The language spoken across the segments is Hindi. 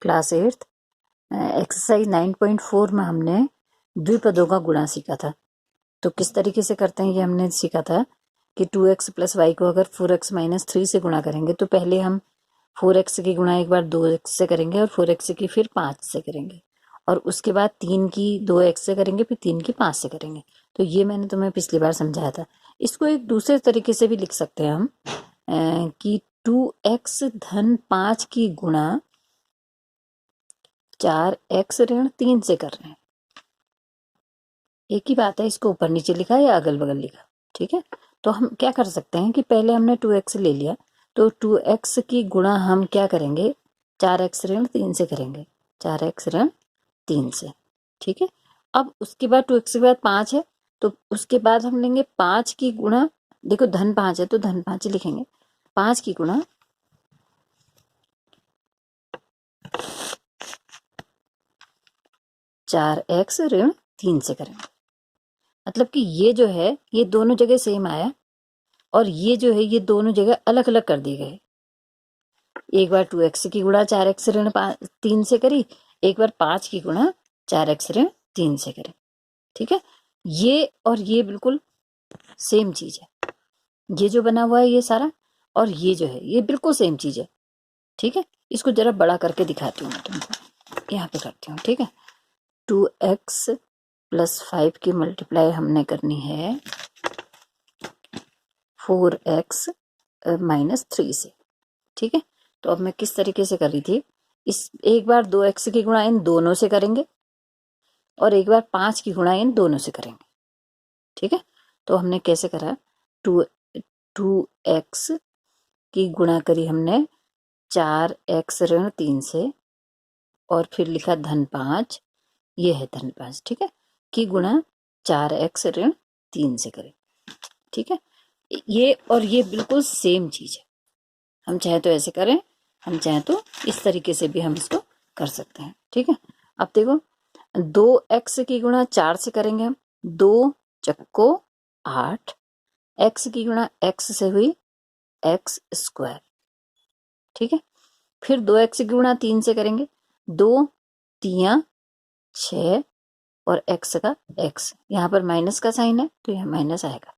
क्लास 8 एक्सरसाइज 9.4 में हमने द्विपदों का गुणा सीखा था। तो किस तरीके से करते हैं ये हमने सीखा था कि 2x प्लस वाई को अगर 4x माइनस 3 से गुणा करेंगे तो पहले हम 4x की गुणा एक बार 2x से करेंगे और 4x की फिर 5 से करेंगे और उसके बाद 3 की 2x से करेंगे फिर 3 की 5 से करेंगे। तो ये मैंने तुम्हें पिछली बार समझाया था। इसको एक दूसरे तरीके से भी लिख सकते हैं हम कि 2x धन 5 की गुणा 4x ऋण 3 से कर रहे हैं। एक ही बात है, इसको ऊपर नीचे लिखा या अगल बगल लिखा, ठीक है। तो हम क्या कर सकते हैं कि पहले हमने 2x ले लिया तो 2x की गुणा हम क्या करेंगे 4x ऋण 3 से करेंगे, 4x ऋण 3 से, ठीक है। अब उसके बाद 2x के बाद 5 है तो उसके बाद हम लेंगे 5 की गुणा, देखो धन 5 है तो धन 5 ही लिखेंगे, 5 की गुणा 4x ऋण 3 से करेंगे। मतलब कि ये जो है ये दोनों जगह सेम आया और ये जो है ये दोनों जगह अलग अलग कर दिए गए। एक बार 2x की गुणा 4x ऋण 3 से करी, एक बार 5 की गुणा 4x ऋण 3 से करें, ठीक है। ये और ये बिल्कुल सेम चीज है, ये जो बना हुआ है ये सारा और ये जो है ये बिल्कुल सेम चीज है, ठीक है। इसको जरा बड़ा करके दिखाती हूँ मैं तुमको, यहाँ पे करती हूँ, ठीक है। 2x प्लस 5 की मल्टीप्लाई हमने करनी है 4x माइनस 3 से, ठीक है। तो अब मैं किस तरीके से कर रही थी, इस एक बार 2x की गुणा इन दोनों से करेंगे और एक बार 5 की गुणा इन दोनों से करेंगे, ठीक है। तो हमने कैसे करा, 2x की गुणा करी हमने 4x ऋण 3 से और फिर लिखा धन 5, ये है धन 5, ठीक है, की गुणा 4x ऋण 3 से करें, ठीक है। ये और ये बिल्कुल सेम चीज है, हम चाहे तो ऐसे करें, हम चाहे तो इस तरीके से भी हम इसको कर सकते हैं, ठीक है। अब देखो 2x की गुणा 4 से करेंगे हम, 2 चक्को 8, x की गुणा x से हुई x स्क्वायर, ठीक है। फिर 2x की गुणा 3 से करेंगे, 2 3 6 और x का x, यहाँ पर माइनस का साइन है तो यह माइनस आएगा,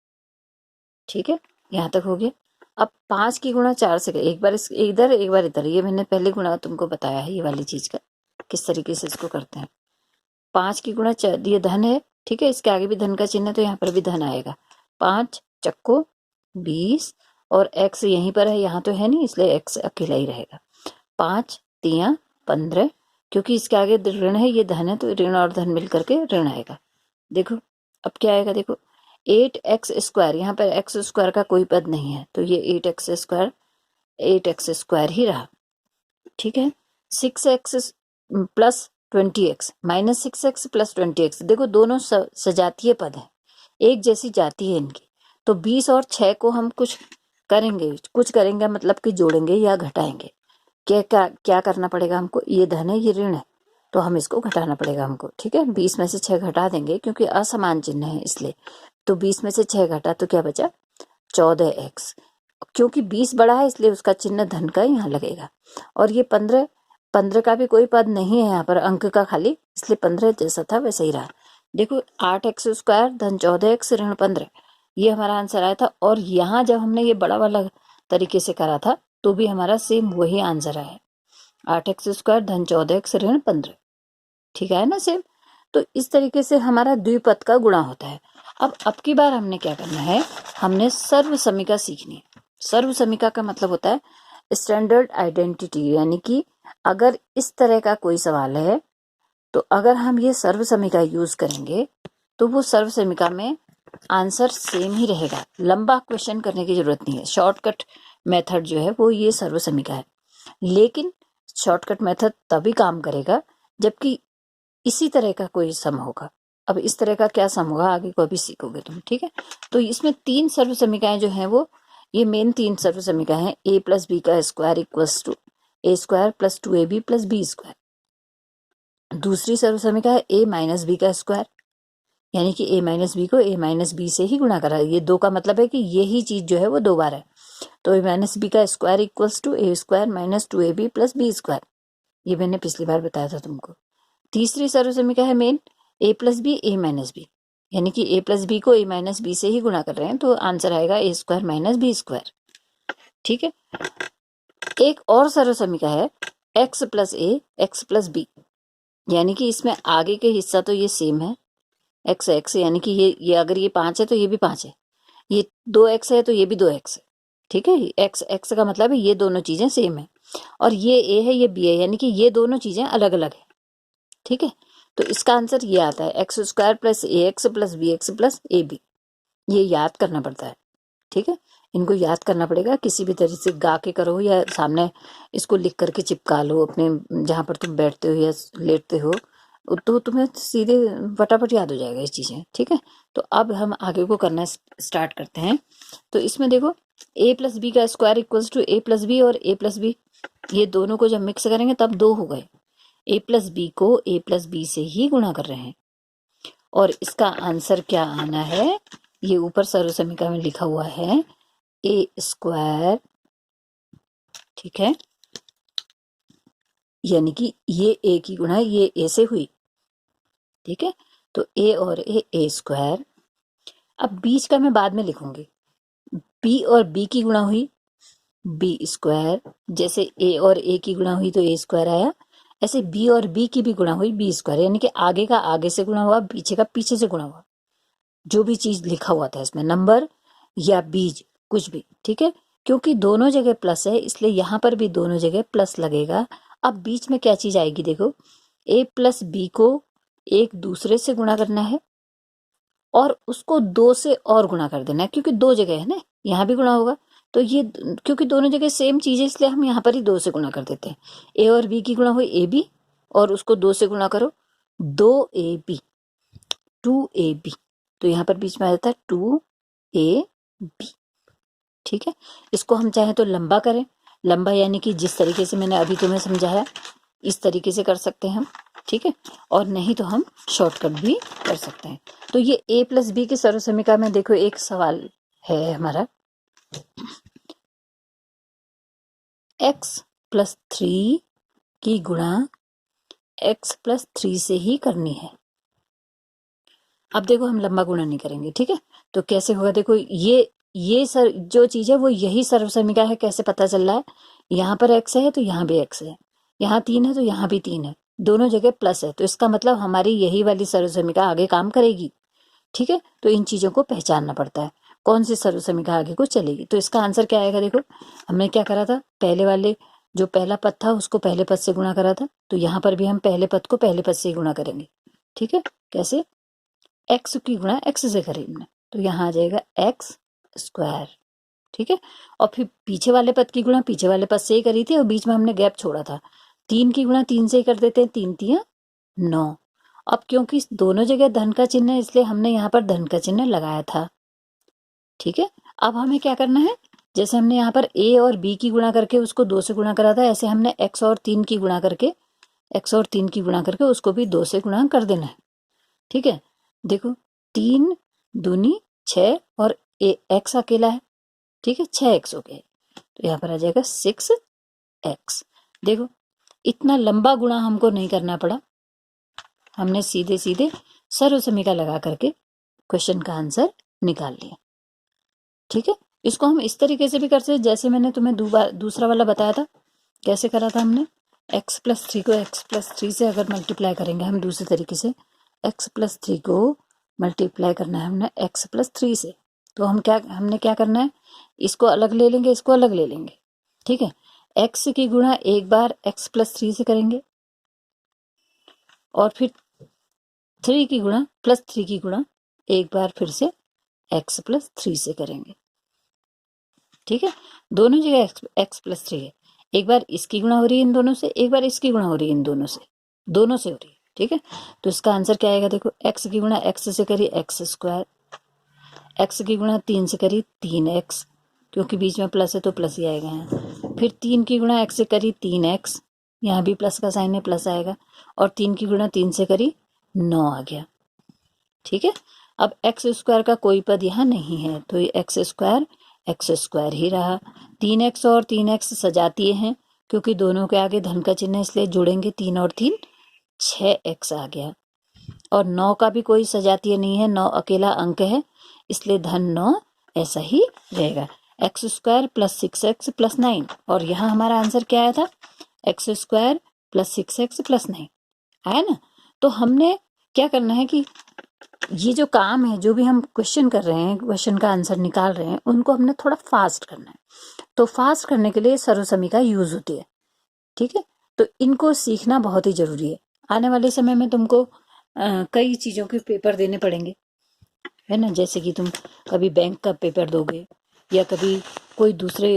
ठीक है। यहाँ तक हो गया। अब 5 की गुणा 4 से एक बार इधर एक बार इधर, ये मैंने पहले गुणा तुमको बताया है ये वाली चीज का किस तरीके से इसको करते हैं। 5 की गुणा 4, ये धन है, ठीक है, इसके आगे भी धन का चिन्ह है तो यहाँ पर भी धन आएगा। 5 चक्को 20 और x यहीं पर है, यहाँ तो है नहीं इसलिए x अकेला ही रहेगा। 5 3 15, क्योंकि इसके आगे ऋण है ये धन है तो ऋण और धन मिल करके ऋण आएगा। देखो अब क्या आएगा, देखो 8x स्क्वायर, यहाँ पर x स्क्वायर का कोई पद नहीं है तो ये 8x स्क्वायर ही रहा, ठीक है। 6x plus 20x minus 6x plus 20x, देखो दोनों सजातीय पद है, एक जैसी जाती है इनकी। तो 20 और 6 को हम कुछ करेंगे मतलब कि जोड़ेंगे या घटाएंगे। क्या करना पड़ेगा हमको, ये धन है ये ऋण है तो हम इसको घटाना पड़ेगा हमको, ठीक है। 20 में से 6 घटा देंगे क्योंकि असमान चिन्ह है इसलिए, तो 20 में से 6 घटा तो क्या बचा 14x, क्योंकि 20 बड़ा है इसलिए उसका चिन्ह धन का यहाँ लगेगा। और ये 15 का भी कोई पद नहीं है यहाँ पर अंक का खाली, इसलिए 15 जैसा था वैसे ही रहा। देखो 8x स्क्वायर धन 14x ऋण 15, ये हमारा आंसर आया था। और यहाँ जब हमने ये बड़ा वाला तरीके से करा था तो भी हमारा सेम वही आंसर आया, 8x स्क्वायर धन 14x ऋण 15, ठीक है ना सेम। तो इस तरीके से हमारा द्विपद का गुणा होता है। अब की बार हमने क्या करना है, हमने सर्व समीका सीखनी है। सर्व समीका का मतलब होता है स्टैंडर्ड आइडेंटिटी, यानी कि अगर इस तरह का कोई सवाल है तो अगर हम ये सर्व समीका यूज करेंगे तो वो सर्व समीका में आंसर सेम ही रहेगा, लंबा क्वेश्चन करने की जरूरत नहीं है। शॉर्टकट मेथड जो है वो ये सर्व समीका है, लेकिन शॉर्टकट मेथड तभी काम करेगा जबकि इसी तरह का कोई सम होगा। अब इस तरह का क्या सम होगा आगे को भी सीखोगे तुम, ठीक है। तो इसमें 3 सर्व समीकाएं जो हैं वो ये मेन 3 सर्व समीकाएं हैं, a प्लस बी का square equals to a square plus 2ab plus B square. दूसरी सर्व समीका है a माइनस बी का स्क्वायर, यानी कि a माइनस बी को a माइनस बी से ही गुणा करा, ये 2 का मतलब है कि यही चीज जो है वो 2 बार है। तो a माइनस बी का square equals to a square minus 2ab plus B square. ये मैंने पिछली बार बताया था तुमको। तीसरी सर्वसमीका है main a plus B A minus B, यानी कि a प्लस बी को a माइनस बी से ही गुणा कर रहे हैं, तो आंसर आएगा a square minus B square. ठीक है। एक और सर्वसमीका है x plus A X plus B, यानी कि इसमें आगे के हिस्सा तो ये सेम है, x x, यानी कि ये अगर ये 5 है तो ये भी 5 है, ये 2x है तो ये भी 2x है। ठीक है, x x का मतलब है ये दोनों चीजें सेम है, और ये a है ये b है, यानी कि ये दोनों चीजें अलग अलग है। ठीक है, तो इसका आंसर ये आता है X square plus A X plus B X plus A B. ये याद करना पड़ता है। ठीक है, इनको याद करना पड़ेगा, किसी भी तरह से गा के करो या सामने इसको लिख करके चिपका लो अपने जहाँ पर तुम बैठते हो या लेटते हो, तो तुम्हें सीधे फटाफट याद हो जाएगा ये चीज़ें। ठीक है, तो अब हम आगे को करना स्टार्ट करते हैं। तो इसमें देखो a प्लस बी का square equals to A plus B, और a प्लस बी ये दोनों को जब मिक्स करेंगे तब 2 हो गए। a प्लस बी को a प्लस बी से ही गुणा कर रहे हैं, और इसका आंसर क्या आना है, ये ऊपर सर्वसमीका में लिखा हुआ है ए स्क्वायर। ठीक है, यानी कि ये ए की गुणा ये ए से हुई। ठीक है, तो ए और ए स्क्वायर। अब बीच का मैं बाद में लिखूंगी, बी और बी की गुणा हुई बी स्क्वायर, जैसे ए और ए की गुणा हुई तो ए स्क्वायर आया, ऐसे बी और बी की भी गुणा हुई बी स्क्वायर, यानी कि आगे का आगे से गुणा हुआ, पीछे का पीछे से गुणा हुआ, जो भी चीज लिखा हुआ था इसमें, नंबर या बीज कुछ भी। ठीक है, क्योंकि दोनों जगह प्लस है इसलिए यहाँ पर भी दोनों जगह प्लस लगेगा। अब बीच में क्या चीज आएगी, देखो ए प्लस बी को एक दूसरे से गुणा करना है और उसको 2 से और गुणा कर देना है, क्योंकि 2 जगह है ना, यहाँ भी गुणा होगा, तो ये क्योंकि दोनों जगह सेम चीज है इसलिए हम यहाँ पर ही 2 से गुणा कर देते हैं। ए और बी की गुणा हुई ए बी, और उसको 2 से गुणा करो 2ab 2ab, तो यहाँ पर बीच में आ जाता है 2ab। ठीक है, इसको हम चाहे तो लंबा करें, लंबा यानी कि जिस तरीके से मैंने अभी तुम्हें समझाया इस तरीके से कर सकते हैं हम। ठीक है, और नहीं तो हम शॉर्टकट भी कर सकते हैं। तो ये a प्लस बी की सर्वसमीका में देखो एक सवाल है हमारा, x प्लस 3 की गुणा x प्लस 3 से ही करनी है। अब देखो हम लंबा गुणा नहीं करेंगे। ठीक है, तो कैसे होगा, देखो ये सर जो चीज है वो यही सर्वसमीका है। कैसे पता चल रहा है, यहाँ पर x है तो यहाँ भी x है, यहाँ 3 है तो यहाँ भी 3 है, दोनों जगह प्लस है, तो इसका मतलब हमारी यही वाली सर्वसमीका आगे काम करेगी। ठीक है, तो इन चीजों को पहचानना पड़ता है कौन सी सर्वसमीका आगे को चलेगी। तो इसका आंसर क्या आएगा, देखो हमने क्या करा था, पहले वाले जो पहला पद था उसको पहले पद से गुणा करा था, तो यहाँ पर भी हम पहले पद को पहले पद से ही गुणा करेंगे। ठीक है, कैसे, x की गुणा x से करें हमने, तो यहाँ आ जाएगा x स्क्वायर। ठीक है, और फिर पीछे वाले पद की गुणा पीछे वाले पद से ही करी थी, और बीच में हमने गैप छोड़ा था, 3 की गुणा 3 से ही कर देते हैं, 3 तिया 9। अब क्योंकि दोनों जगह धन का चिन्ह है इसलिए हमने यहाँ पर धन का चिन्ह लगाया था। ठीक है, अब हमें क्या करना है, जैसे हमने यहाँ पर a और b की गुणा करके उसको 2 से गुणा करा था, ऐसे हमने x और 3 की गुणा करके उसको भी 2 से गुणा कर देना है। ठीक है, देखो 3 दूनी 6 और x अकेला है। ठीक है, 6x हो गए, तो यहाँ पर आ जाएगा 6x। देखो इतना लंबा गुणा हमको नहीं करना पड़ा, हमने सीधे सीधे सर्वसमीका लगा करके क्वेश्चन का आंसर निकाल लिया। ठीक है, इसको हम इस तरीके से भी कर सकते जैसे मैंने तुम्हें दूसरा वाला बताया था। कैसे करा था हमने, x प्लस 3 को x प्लस 3 से अगर मल्टीप्लाई करेंगे हम दूसरे तरीके से, x प्लस 3 को मल्टीप्लाई करना है हमने x प्लस 3 से, तो हमने क्या करना है, इसको अलग ले लेंगे, इसको अलग ले लेंगे। ठीक है, x की गुणा एक बार x प्लस 3 से करेंगे, और फिर 3 की गुणा प्लस 3 की गुणा एक बार फिर से x प्लस 3 से करेंगे। ठीक है, दोनों जगह x प्लस 3 है, एक बार इसकी गुणा हो रही है इन दोनों से, एक बार इसकी गुणा हो रही है इन दोनों से हो रही है। ठीक है, तो इसका आंसर क्या आएगा, देखो x की गुणा x से करी x स्क्वायर, x की गुणा 3 से करी 3x, क्योंकि बीच में प्लस है तो प्लस ही आएगा यहाँ। फिर 3 की गुणा x से करी 3x, यहाँ भी प्लस का साइन है प्लस आएगा, और 3 की गुणा 3 से करी 9 आ गया। ठीक है, अब x स्क्वायर का कोई पद यहाँ नहीं है तो ये x स्क्वायर ही रहा। 3x और 3x सजातीय हैं क्योंकि दोनों के आगे धन का चिन्ह है इसलिए जोड़ेंगे 3 और 3 6x आ गया। और 9 का भी कोई सजातीय नहीं है, 9 अकेला अंक है इसलिए धन 9 ऐसा ही रहेगा। X square plus 6x plus 9, और यहाँ हमारा आंसर क्या आया था, x square plus 6x plus 9 आया ना। तो हमने क्या करना है कि ये जो काम है, जो भी हम क्वेश्चन कर रहे हैं, क्वेश्चन का आंसर निकाल रहे हैं, उनको हमने थोड़ा फास्ट करना है। तो फास्ट करने के लिए सर्वसमीका यूज होती है, ठीक है। तो इनको सीखना बहुत ही जरूरी है। आने वाले समय में तुमको कई चीजों के पेपर देने पड़ेंगे, है ना। जैसे कि तुम कभी बैंक का पेपर दोगे या कभी कोई दूसरे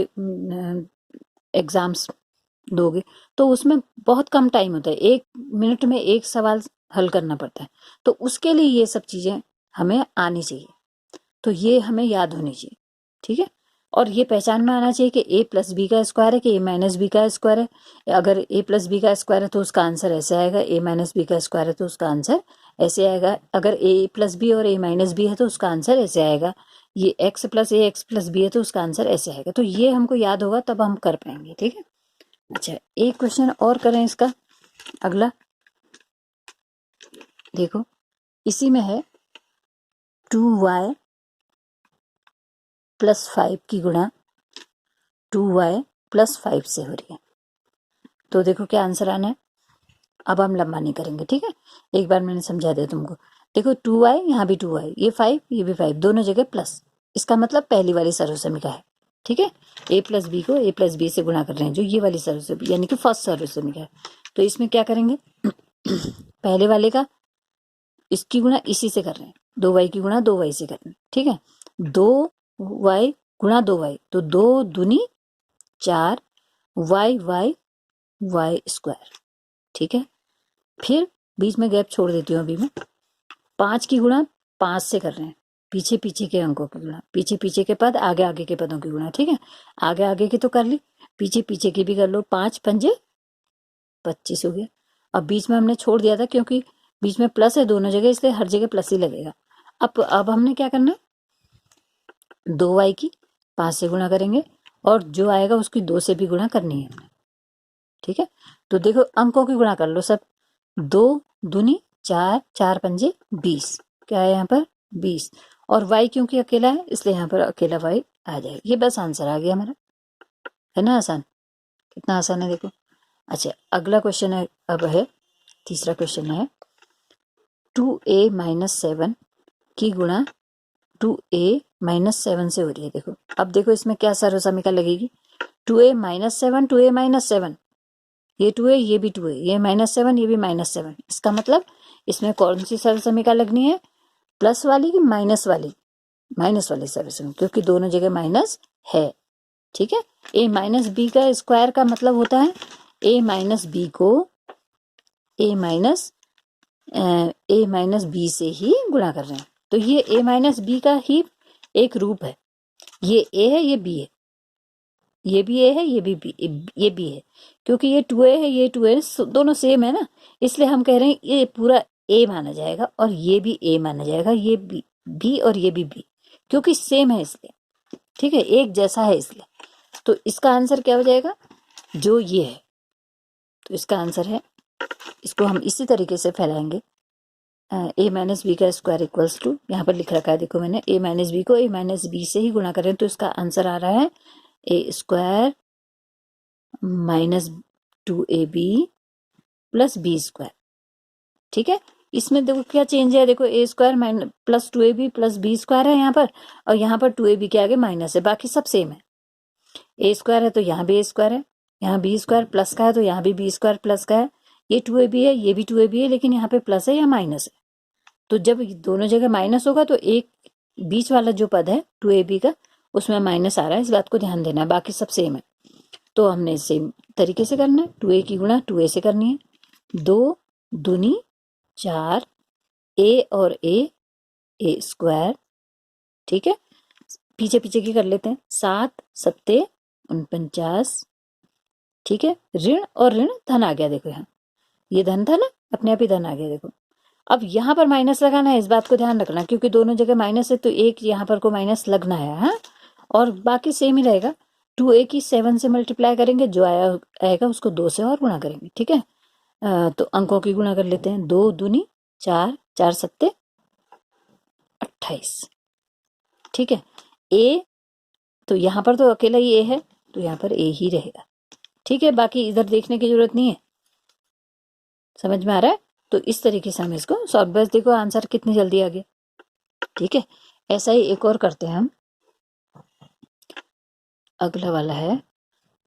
एग्जाम्स दोगे, तो उसमें बहुत कम टाइम होता है, 1 मिनट में एक सवाल हल करना पड़ता है। तो उसके लिए ये सब चीजें हमें आनी चाहिए, तो ये हमें याद होनी चाहिए, ठीक है। और ये पहचान में आना चाहिए कि a प्लस बी का स्क्वायर है कि a माइनस बी का स्क्वायर है। अगर a प्लस बी का स्क्वायर है तो उसका आंसर ऐसे आएगा, a माइनस बी का स्क्वायर है तो उसका आंसर ऐसे आएगा। अगर a प्लस बी और a माइनस बी है तो उसका आंसर ऐसे आएगा। ये x plus a x plus B है तो उसका आंसर ऐसे आएगा। तो ये हमको याद होगा तब हम कर पाएंगे, ठीक है। अच्छा, एक क्वेश्चन और करें इसका अगला। देखो इसी में है 2y प्लस 5 की गुणा 2y प्लस 5 से हो रही है। तो देखो क्या आंसर आना है। अब हम लंबा नहीं करेंगे, ठीक है, एक बार मैंने समझा दिया तुमको। देखो 2y, यहाँ भी 2y, ये 5 ये भी 5, दोनों जगह प्लस, इसका मतलब पहली वाली सर्वसमीका है, ठीक है। a प्लस बी को a प्लस बी से गुणा कर रहे हैं, जो ये वाली सर्वसमीका यानी कि फर्स्ट सर्वसमीका है। तो इसमें क्या करेंगे पहले वाले का इसकी गुणा इसी से कर रहे हैं, 2y की गुणा 2y से कर रहे हैं, ठीक है। 2y गुणा 2y, तो 2 दूनी 4 y y y स्क्वायर, ठीक है। फिर बीच में गैप छोड़ देती हूँ अभी मैं। 5 की गुणा 5 से कर रहे हैं, पीछे पीछे के अंकों की गुणा, पीछे पीछे के पद आगे आगे के पदों की गुणा, ठीक है। आगे आगे की तो कर ली, पीछे पीछे की भी कर लो। 5 पंजे 25 हो गया। अब बीच में हमने छोड़ दिया था क्योंकि बीच में प्लस है दोनों जगह, इसलिए हर जगह प्लस ही लगेगा। अब हमने क्या करना है, 2y की 5 से गुणा करेंगे और जो आएगा उसकी 2 से भी गुणा करनी है, ठीक है। तो देखो अंकों की गुणा कर लो सब, 2 दूनी 4 4 पंजे 20, क्या है यहाँ पर 20, और y क्योंकि अकेला है इसलिए यहाँ पर अकेला y आ जाएगा। ये बस आंसर आ गया हमारा, है ना। आसान, कितना आसान है देखो। अच्छा, अगला क्वेश्चन है, अब है तीसरा क्वेश्चन है 2a माइनस 7 की गुणा 2a माइनस 7 से हो रही है। देखो अब देखो इसमें क्या सर्वसमीका लगेगी, 2a माइनस 7 2a माइनस 7, ये 2 है ये भी 2 है, ये -7 ये भी -7, इसका मतलब इसमें कौन सी सर्वसमीका लगनी है, प्लस वाली की माइनस वाली, माइनस वाली सर्वसमीका, क्योंकि दोनों जगह माइनस है, ठीक है। a माइनस बी का स्क्वायर का मतलब होता है a माइनस बी को a माइनस बी से ही गुणा कर रहे हैं। तो ये a माइनस बी का ही एक रूप है, ये a है ये b है, ये भी a है ये भी b, ये b है, क्योंकि ये 2a है ये 2a है, दोनों सेम है ना, इसलिए हम कह रहे हैं ये पूरा a माना जाएगा और ये भी a माना जाएगा, ये b और ये भी b, क्योंकि सेम है इसलिए, ठीक है, एक जैसा है इसलिए। तो इसका आंसर क्या हो जाएगा, जो ये है, तो इसका आंसर है, इसको हम इसी तरीके से फैलाएंगे, a माइनस बी का स्क्वायर इक्वल्स टू, यहाँ पर लिख रखा है देखो मैंने, a माइनस बी को a माइनस बी से ही गुणा करें, तो इसका आंसर आ रहा है a square minus 2ab plus B square, ठीक है। इसमें देखो क्या चेंज है, देखो a square minus plus 2ab plus B square है यहाँ पर, और यहाँ पर 2ab के आगे माइनस है, बाकी सब सेम है। a स्क्वायर है तो यहाँ भी a स्क्वायर है, यहाँ b स्क्वायर प्लस का है तो यहाँ भी b स्क्वायर प्लस का है, ये 2ab है ये भी 2ab है, लेकिन यहाँ पे प्लस है या माइनस है। तो जब दोनों जगह माइनस होगा तो एक बीच वाला जो पद है 2ab का, उसमें माइनस आ रहा है, इस बात को ध्यान देना है, बाकी सब सेम है। तो हमने सेम तरीके से करना है, 2a की गुणा 2a से करनी है, 2 दूनी 4 a और a स्क्वायर, ठीक है। पीछे पीछे की कर लेते हैं, 7 7 49, ठीक है। ऋण और ऋण धन आ गया, देखो यहाँ ये धन था ना, अपने आप ही धन आ गया। देखो अब यहाँ पर माइनस लगाना है, इस बात को ध्यान रखना, क्योंकि दोनों जगह माइनस है तो एक यहाँ पर को माइनस लगना है, हाँ, और बाकी सेम ही रहेगा। 2a की 7 से मल्टीप्लाई करेंगे, जो आएगा उसको 2 से और गुणा करेंगे, ठीक है। तो अंकों की गुणा कर लेते हैं। 2 दूनी 4, 4 सत्ते 28, ठीक है। ए तो यहाँ पर तो अकेला ही ए है, तो यहाँ पर ए ही रहेगा, ठीक है। बाकी इधर देखने की जरूरत नहीं है, समझ में आ रहा है। तो इस तरीके से हम इसको सॉल्व, बस देखो आंसर कितनी जल्दी आ गया, ठीक है। ऐसा ही एक और करते हैं हम। अगला वाला है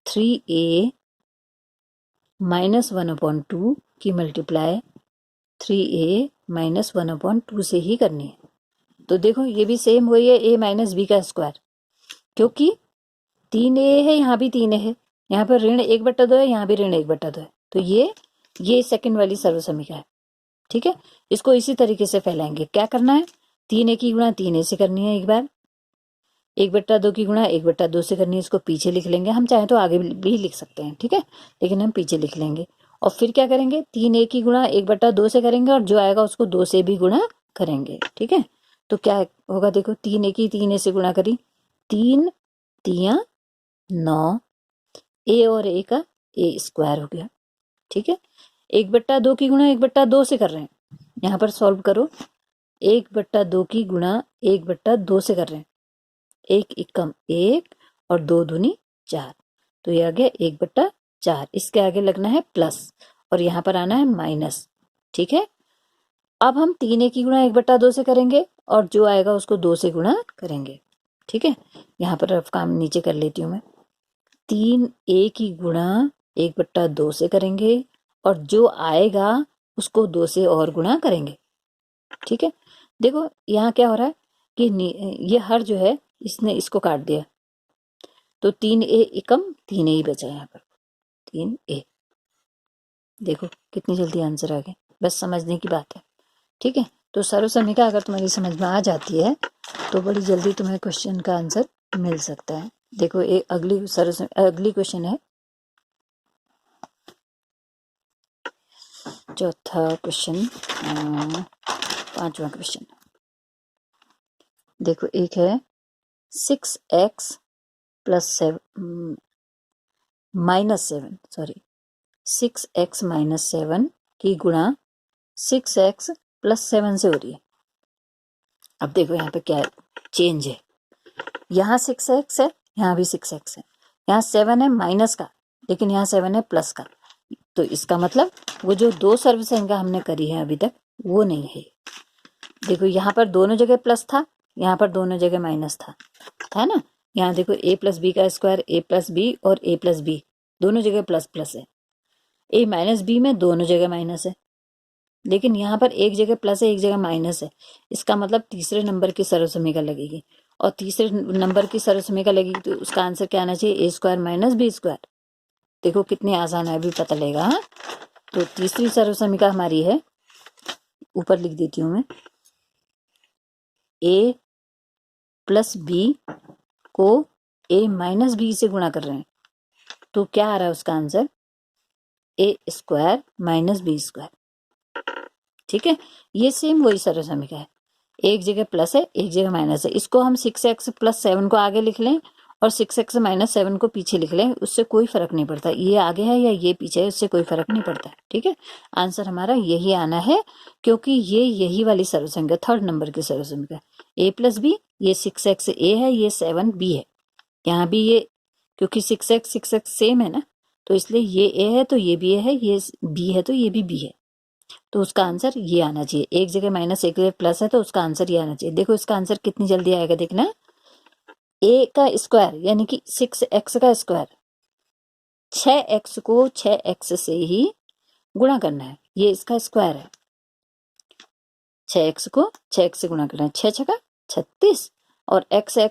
3a -1/2 की मल्टीप्लाई 3a -1/2 से ही करनी है। तो देखो ये भी सेम वही है, a माइनस बी का स्क्वायर, क्योंकि 3a है, यहाँ भी 3a है, यहाँ पर ऋण 1/2 है, यहाँ भी ऋण 1/2 है। तो ये सेकंड वाली सर्वसमीका है, ठीक है। इसको इसी तरीके से फैलाएंगे। क्या करना है, 3a की गुणा 3a से करनी है एक बार, 1/2 की गुणा 1/2 से करनी है। इसको पीछे लिख लेंगे, हम चाहे तो आगे भी लिख सकते हैं, ठीक है, लेकिन हम पीछे लिख लेंगे। और फिर क्या करेंगे, 3a की गुणा 1/2 से करेंगे, और जो आएगा उसको 2 से भी गुणा करेंगे, ठीक है। तो क्या होगा, देखो 3a की 3a से गुणा करी, 3 3 9, a और a का a स्क्वायर हो गया, ठीक है। 1/2 की गुणा 1/2 से कर रहे हैं, यहाँ पर सॉल्व करो। 1/2 की गुणा 1/2 से कर रहे हैं, 1 एकम 1 और 2 दूनी 4, तो ये आ गया 1/4। इसके आगे लगना है प्लस और यहाँ पर आना है माइनस, ठीक है। अब हम 3a की गुणा 1/2 से करेंगे, और जो आएगा उसको 2 से गुणा करेंगे, ठीक है। यहाँ पर रफ काम नीचे कर लेती हूँ मैं। 3a की गुणा 1/2 से करेंगे, और जो आएगा उसको 2 से और गुणा करेंगे, ठीक है। देखो यहाँ क्या हो रहा है कि ये हर जो है इसने इसको काट दिया, तो 3a एकम 3a ही बचा यहाँ पर, 3a। देखो कितनी जल्दी आंसर आ गया, बस समझने की बात है, ठीक है। तो सर्वसमीका अगर तुम्हारी समझ में आ जाती है तो बड़ी जल्दी तुम्हें क्वेश्चन का आंसर मिल सकता है। देखो एक अगली क्वेश्चन है, चौथा क्वेश्चन, 5वां क्वेश्चन। देखो एक है 6x प्लस 7 6x माइनस 7 की गुणा 6x प्लस 7 से हो रही है। अब देखो यहाँ पे क्या चेंज है, यहाँ 6x है, यहाँ भी 6x है, यहाँ 7 है माइनस का, लेकिन यहाँ 7 है प्लस का। तो इसका मतलब वो जो दो सर्वसंख्या हमने करी है अभी तक वो नहीं है। देखो यहाँ पर दोनों जगह प्लस था, यहाँ पर दोनों जगह माइनस था, है ना। यहाँ देखो a प्लस बी का स्क्वायर, a प्लस बी और a प्लस बी दोनों जगह प्लस प्लस है, a माइनस बी में दोनों जगह माइनस है, लेकिन यहाँ पर एक जगह प्लस है एक जगह माइनस है। इसका मतलब तीसरे नंबर की सर्वसमीका लगेगी, और तीसरे नंबर की सर्वसमीका लगेगी तो उसका आंसर क्या आना चाहिए, a square minus B square. देखो कितनी आसान है, अभी पता लगेगा। हाँ, तो तीसरी सर्वसमीका हमारी है, ऊपर लिख देती हूँ मैं, a प्लस बी को a माइनस बी से गुणा कर रहे हैं, तो क्या आ रहा है उसका answer, a square minus B square, ठीक है। ये सेम वही सर्वसमीका है, एक जगह प्लस है एक जगह माइनस है। इसको हम 6x प्लस 7 को आगे लिख लें और 6x माइनस 7 को पीछे लिख लें, उससे कोई फर्क नहीं पड़ता, ये आगे है या ये पीछे है उससे कोई फर्क नहीं पड़ता, ठीक है। आंसर हमारा यही आना है, क्योंकि ये यही वाली सर्वसंख्या थर्ड नंबर की सर्वसंख्या, a प्लस बी, ये 6x a है, ये 7 b है। यहाँ भी ये, क्योंकि 6x सेम है ना, तो इसलिए ये a है तो ये भी a है, ये b है तो ये भी b है, तो उसका आंसर ये आना चाहिए। एक जगह माइनस एक जगह प्लस है तो उसका आंसर ये आना चाहिए। देखो इसका आंसर कितनी जल्दी आएगा, देखना, a का स्क्वायर यानी कि 6x का स्क्वायर, 6x को 6x से ही गुणा करना है, ये इसका स्क्वायर है। 6x को 6x से गुणा करना है, 6 छका 36 और x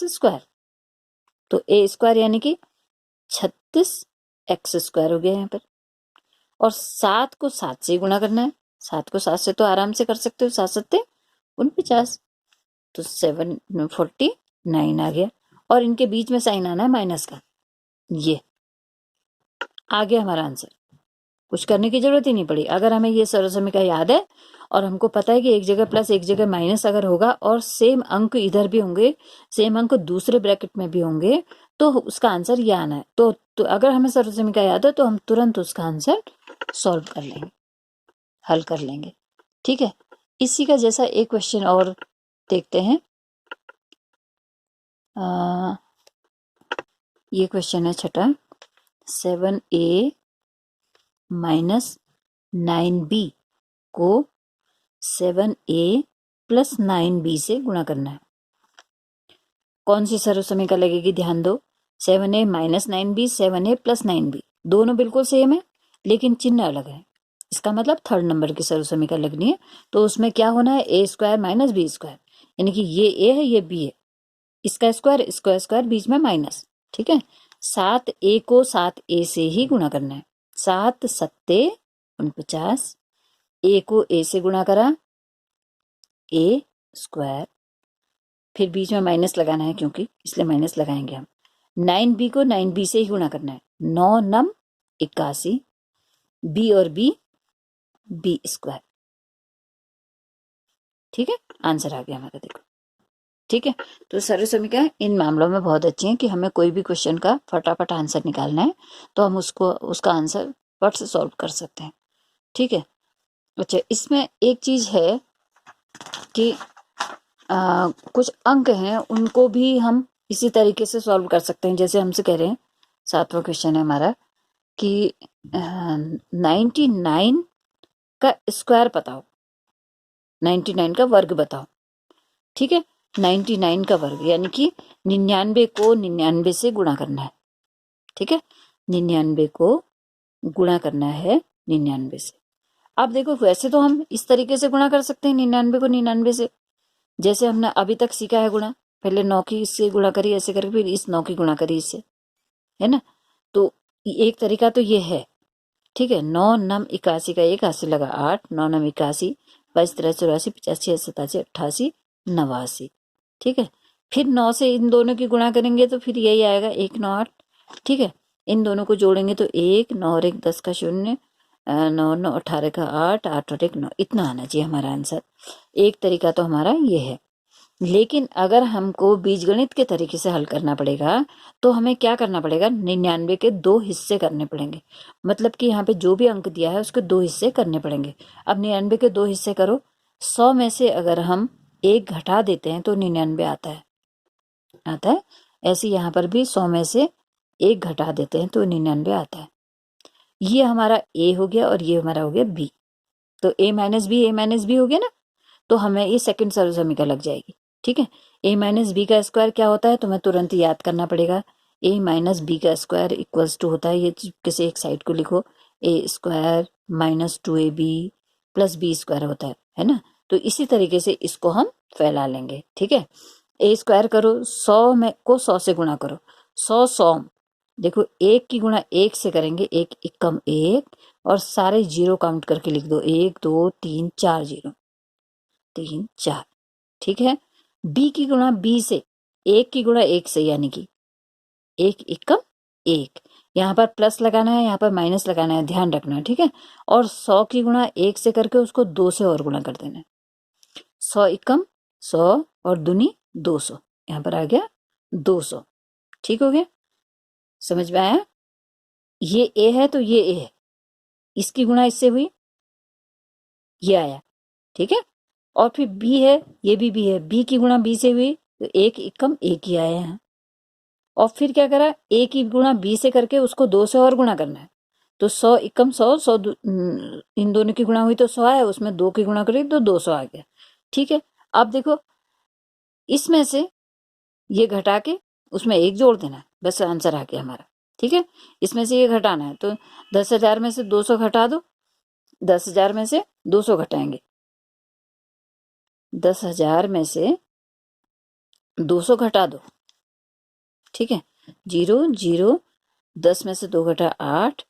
स्क्वायर, तो a स्क्वायर यानी कि 36x स्क्वायर हो गया यहाँ पर। और 7 को 7 से गुणा करना है, 7 को 7 से तो आराम से कर सकते हो, 7 सत्ते 49, तो 749 आ गया। और इनके बीच में साइन आना है माइनस का, ये आ गया हमारा आंसर। कुछ करने की जरूरत ही नहीं पड़ी। अगर हमें ये सर्वसमीका याद है और हमको पता है कि एक जगह प्लस एक जगह माइनस अगर होगा और सेम अंक इधर भी होंगे, सेम अंक दूसरे ब्रैकेट में भी होंगे, तो उसका आंसर ये आना है। तो अगर हमें सर्वसमीका याद है तो हम तुरंत उसका आंसर सॉल्व कर लेंगे, हल कर लेंगे। ठीक है, इसी का जैसा एक क्वेश्चन और देखते हैं। ये क्वेश्चन है छठा, 7a माइनस 9b को 7a प्लस 9b से गुणा करना है। कौन सी सर्वसमीका लगेगी, ध्यान दो। 7a minus 9b, 7a plus 9b, दोनों बिल्कुल सेम है लेकिन चिन्ह अलग है। इसका मतलब थर्ड नंबर की सर्वसमीका लगनी है, तो उसमें क्या होना है, ए स्क्वायर माइनस बी स्क्वायर, यानी कि ये ए है ये बी है, इसका स्क्वायर इसका स्क्वायर बीच में माइनस। ठीक है, 7a को 7a से ही गुणा करना है। 7 सत्ते 49, ए को ए से गुणा करा, ए स्क्वायर, फिर बीच में माइनस लगाना है क्योंकि, इसलिए माइनस लगाएंगे हम। 9b को 9b से ही गुणा करना है, 9 9 81, b और b स्क्वायर। ठीक है, आंसर आ गया हमारा, देखो। ठीक है, तो सर्वसमीका इन मामलों में बहुत अच्छी है कि हमें कोई भी क्वेश्चन का फटाफट आंसर निकालना है तो हम उसका आंसर फट से सॉल्व कर सकते हैं। ठीक है, अच्छा इसमें एक चीज है कि कुछ अंक हैं उनको भी हम इसी तरीके से सॉल्व कर सकते हैं। जैसे हमसे कह रहे हैं, 7वां क्वेश्चन है हमारा कि 99 का स्क्वायर बताओ, 99 का वर्ग बताओ। ठीक है, 99 का वर्ग यानी कि 99 को 99 से गुणा करना है। ठीक है, 99 को गुणा करना है 99 से। अब देखो, वैसे तो हम इस तरीके से गुणा कर सकते हैं 99 को 99 से, जैसे हमने अभी तक सीखा है गुणा। पहले 9 की इससे गुणा करी ऐसे करके, फिर इस 9 की गुणा करी इससे, है ना। तो एक तरीका तो ये है। ठीक है, 9 9 81 का 81 लगा 8, 9 9 81, 22 13 84 85 87 88 89। ठीक है, फिर 9 से इन दोनों की गुणा करेंगे तो फिर यही आएगा 1 9 8। ठीक है, इन दोनों को जोड़ेंगे तो 1 9 और 1 10 का 0, 9 9 18 का 8, 8 और 1 9, इतना आना चाहिए हमारा आंसर। एक तरीका तो हमारा ये है। लेकिन अगर हमको बीजगणित के तरीके से हल करना पड़ेगा तो हमें क्या करना पड़ेगा, 99 के 2 हिस्से करने पड़ेंगे। मतलब कि यहाँ पे जो भी अंक दिया है उसके 2 हिस्से करने पड़ेंगे। अब 99 के 2 हिस्से करो, 100 में से अगर हम 1 घटा देते हैं तो 99 आता है। ऐसे यहाँ पर भी 100 में से 1 घटा देते हैं तो 99 आता है। ये हमारा ए हो गया और ये हमारा हो गया बी। तो ए माइनस बी हो गया ना, तो हमें ये सेकंड सर्वसमीका लग जाएगी। ठीक है, ए माइनस बी का स्क्वायर क्या होता है, तुम्हें तुरंत याद करना पड़ेगा। ए माइनस बी का स्क्वायर इक्वल्स टू होता है, ये किसी एक साइड को लिखो, A square minus 2ab plus B square होता है ना। तो इसी तरीके से इसको हम फैला लेंगे। ठीक है, ए स्क्वायर करो, 100 में को 100 से गुणा करो, 100 देखो 1 की गुणा 1 से करेंगे, 1 एकम 1, और सारे जीरो काउंट करके लिख दो, 1 2 3 4 जीरो, 3 4। ठीक है, बी की गुणा बी से, 1 की गुणा 1 से, यानी कि 1 एकम 1, यहाँ पर प्लस लगाना है यहाँ पर माइनस लगाना है, ध्यान रखना है। ठीक है, और 100 की गुणा 1 से करके उसको 2 से और गुणा कर देना है। 100 एकम 100 और दूनी 200, यहाँ पर आ गया 200। ठीक हो गया, समझ में आया। ये ए है तो ये ए है, इसकी गुणा इससे हुई, ये आया। ठीक है, और फिर बी है, ये भी बी है, बी की गुणा बी से हुई तो 1 एकम 1 ही आया है। और फिर क्या करा, ए की गुणा बी से करके उसको 2 से और गुणा करना है, तो 100 एकम 100, 100 इन दोनों की गुणा हुई तो 100 आया, उसमें 2 की गुणा करी तो 200 आ गया। ठीक है, अब देखो इसमें से ये घटा के उसमें 1 जोड़ देना है, बस आंसर आ गया हमारा। ठीक है, इसमें से ये घटाना है तो 10,000 में से 200 घटा दो, 10,000 में से 200 घटाएंगे, 10,000 में से 200 घटा दो। ठीक है, 0 0, 10 में से 2 घटा 8,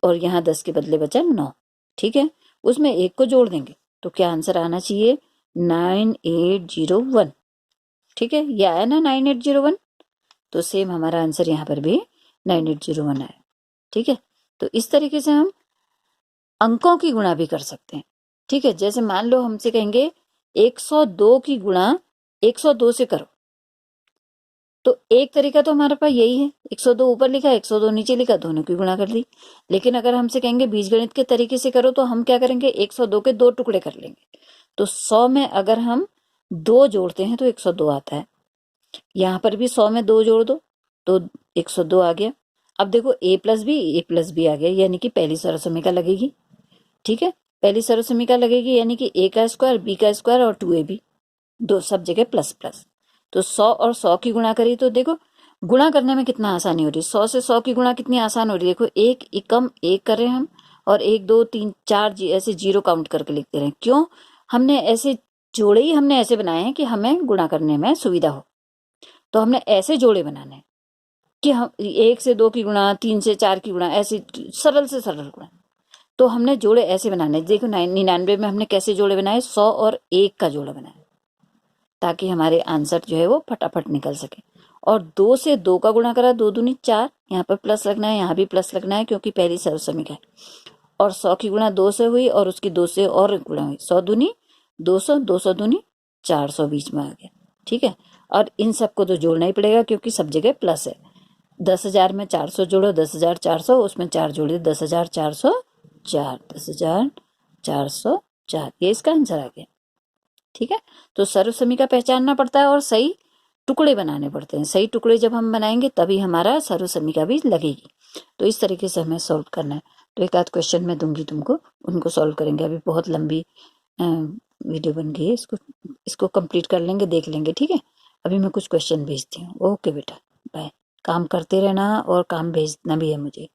और यहाँ 10 के बदले बचा 9। ठीक है, उसमें 1 को जोड़ देंगे तो क्या आंसर आना चाहिए, 9801। ठीक है, ये आया ना 9801, तो सेम हमारा आंसर यहाँ पर भी 9801 आया। ठीक है, तो इस तरीके से हम अंकों की गुणा भी कर सकते हैं। ठीक है, जैसे मान लो हमसे कहेंगे 102 की गुणा 102 से करो, तो एक तरीका तो हमारे पास यही है, 102 ऊपर लिखा, 102 नीचे लिखा, दोनों की गुणा कर दी। लेकिन अगर हमसे कहेंगे बीजगणित के तरीके से करो तो हम क्या करेंगे, 102 के 2 टुकड़े कर लेंगे। तो 100 में अगर हम 2 जोड़ते हैं तो 102 आता है। यहाँ पर भी 100 में 2 जोड़ दो तो 102 आ गया। अब देखो a प्लस बी आ गया, यानी कि पहली सरल समीकरण लगेगी। ठीक है, पहली सरल समीकरण लगेगी, यानी कि a का स्क्वायर, b का स्क्वायर और 2ab, दो सब जगह प्लस प्लस। तो 100 और 100 की गुणा करी तो देखो गुणा करने में कितना आसानी हो रही है। 100 से 100 की गुणा कितनी आसान हो रही है। देखो एक एकम एक कर रहे हैं हम, और 1 2 3 4 ऐसे जीरो काउंट करके लिखते रहे। क्यों, हमने ऐसे जोड़े ही हमने ऐसे बनाए हैं कि हमें गुणा करने में सुविधा हो। तो हमने ऐसे जोड़े बनाने हैं कि हम 1 से 2 की गुणा, 3 से 4 की गुणा, ऐसे सरल से सरल गुणा। तो हमने जोड़े ऐसे बनाने। देखो 99 में हमने कैसे जोड़े बनाए, 100 और 1 का जोड़ा बनाया, ताकि हमारे आंसर जो है वो फटाफट निकल सके। और 2 से 2 का गुणा करा, 2 दूनी 4, यहाँ पर प्लस लगना है, यहाँ भी प्लस लगना है क्योंकि पहली सरल समीकरण है। और 100 की गुणा 2 से हुई और उसकी 2 से और गुणा हुई, 100 दूनी 200, 200 दूनी 400 बीच में आ गया। ठीक है, और इन सबको तो जोड़ना ही पड़ेगा क्योंकि सब जगह प्लस है। 10,000 में 400 जोड़ो, 10,400, उसमें 4 जोड़े 10,404, 10,404, ये इसका आंसर आ गया। ठीक है, तो सर्व समीकरण पहचानना पड़ता है और सही टुकड़े बनाने पड़ते हैं। सही टुकड़े जब हम बनाएंगे तभी हमारा सर्व समीकरण भी लगेगी। तो इस तरीके से हमें सॉल्व करना है। तो एक आध क्वेश्चन मैं दूंगी तुमको, उनको सॉल्व करेंगे। अभी बहुत लंबी वीडियो बन गई है, इसको कंप्लीट कर लेंगे, देख लेंगे। ठीक है, अभी मैं कुछ क्वेश्चन भेजती हूँ। ओके बेटा, बाय। काम करते रहना और काम भेजना भी है मुझे।